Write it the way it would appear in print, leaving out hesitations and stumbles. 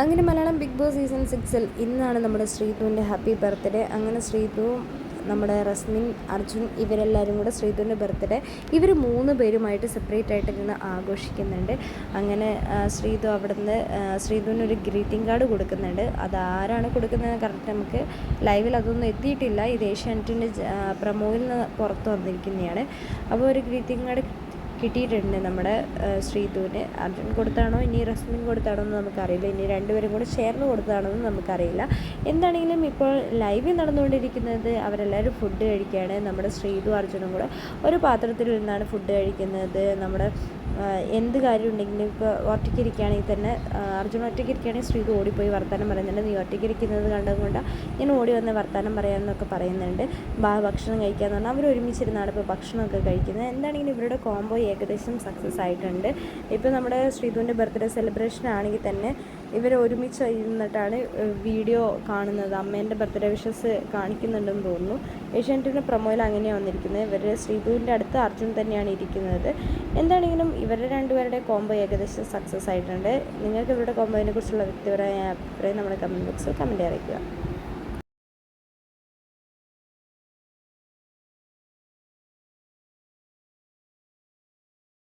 അങ്ങനെ Malayalam big boss season 6-ൽ ഇന്നാണ് നമ്മുടെ ശ്രീതുവിൻ്റെ ഹാപ്പി ബർത്ത്ഡേ. അങ്ങനെ ശ്രീതുവും നമ്മുടെ റസ്മിൻ, അർജുൻ ഇവരെല്ലാവരും കൂടെ ശ്രീതുവിൻ്റെ ബർത്ത്ഡേ ഇവർ 3 പേരുമായിട്ട് സെപ്പറേറ്റ് ആയിട്ട് ഇങ്ങനെ ആഘോഷിക്കുന്നുണ്ട്. അങ്ങനെ ശ്രീതു അവിടുന്ന് ശ്രീതുവിനൊരു ഗ്രീറ്റിംഗ് കാർഡ് കൊടുക്കുന്നുണ്ട്. അതാരാണ് കൊടുക്കുന്നത് കറക്റ്റ് നമുക്ക് ലൈവിൽ അതൊന്നും എത്തിയിട്ടില്ല. ഇത് ഏഷ്യാനെറ്റിൻ്റെ പ്രമോയിൽ നിന്ന് പുറത്ത് വന്നിരിക്കുന്നതാണ്. അപ്പോൾ ഒരു ഗ്രീറ്റിംഗ് കാർഡ് കിട്ടിയിട്ടുണ്ട് നമ്മുടെ ശ്രീതുവിന്. അർജുൻ കൊടുത്താണോ ഇനി റസ്മിൻ കൊടുത്താണോ എന്ന് നമുക്കറിയില്ല. ഇനി രണ്ടുപേരും കൂടെ ചേർന്ന് കൊടുത്താണോ എന്ന് നമുക്കറിയില്ല. എന്താണെങ്കിലും ഇപ്പോൾ ലൈവിൽ നടന്നുകൊണ്ടിരിക്കുന്നത് അവരെല്ലാവരും ഫുഡ് കഴിക്കുകയാണ്. നമ്മുടെ ശ്രീതു അർജുനും കൂടെ ഒരു പാത്രത്തിൽ നിന്നാണ് ഫുഡ് കഴിക്കുന്നത്. നമ്മുടെ എന്ത് കാര്യം ഉണ്ടെങ്കിലും ഇപ്പോൾ ഒറ്റയ്ക്കിരിക്കുകയാണെങ്കിൽ തന്നെ അർജുൻ ഒറ്റയ്ക്കിരിക്കുകയാണെങ്കിൽ ശ്രീതു ഓടിപ്പോയി വർത്തമാനം പറയുന്നുണ്ട്. നീ ഒറ്റയ്ക്കിരിക്കുന്നത് കണ്ടുകൊണ്ട് ഞാൻ ഓടി വന്ന് വർത്തമാനം പറയാമെന്നൊക്കെ പറയുന്നുണ്ട്. ഭക്ഷണം കഴിക്കാമെന്ന് പറഞ്ഞാൽ അവർ ഒരുമിച്ചിരുന്നാണ് ഇപ്പോൾ ഭക്ഷണമൊക്കെ കഴിക്കുന്നത്. എന്താണെങ്കിലും ഇവരുടെ കോംബോ ഏകദേശം സക്സസ് ആയിട്ടുണ്ട്. ഇപ്പോൾ നമ്മുടെ ശ്രീതുവിൻ്റെ ബർത്ത്ഡേ സെലിബ്രേഷൻ ആണെങ്കിൽ തന്നെ ഇവർ ഒരുമിച്ച് ഇരുന്നിട്ടാണ് വീഡിയോ കാണുന്നത്. അമ്മേൻ്റെ ബർത്ത്ഡേ വിഷസ് കാണിക്കുന്നുണ്ടെന്ന് തോന്നുന്നു. ഏഷ്യാനെറ്റിൻ്റെ പ്രൊമോയിൽ അങ്ങനെയാണ് വന്നിരിക്കുന്നത്. ഇവർ ശ്രീതുവിൻ്റെ അടുത്ത് അർജുൻ തന്നെയാണ് ഇരിക്കുന്നത്. എന്താണെങ്കിലും ഇവരുടെ രണ്ടുപേരുടെ കോംബോ ഏകദേശം സക്സസ് ആയിട്ടുണ്ട്. നിങ്ങൾക്ക് ഇവരുടെ കോംബോയിനെ കുറിച്ചുള്ള വ്യക്തിപരമായ അഭിപ്രായം നമ്മുടെ കമൻറ്റ് ബോക്സിൽ കമൻറ്റ് അറിയിക്കുക.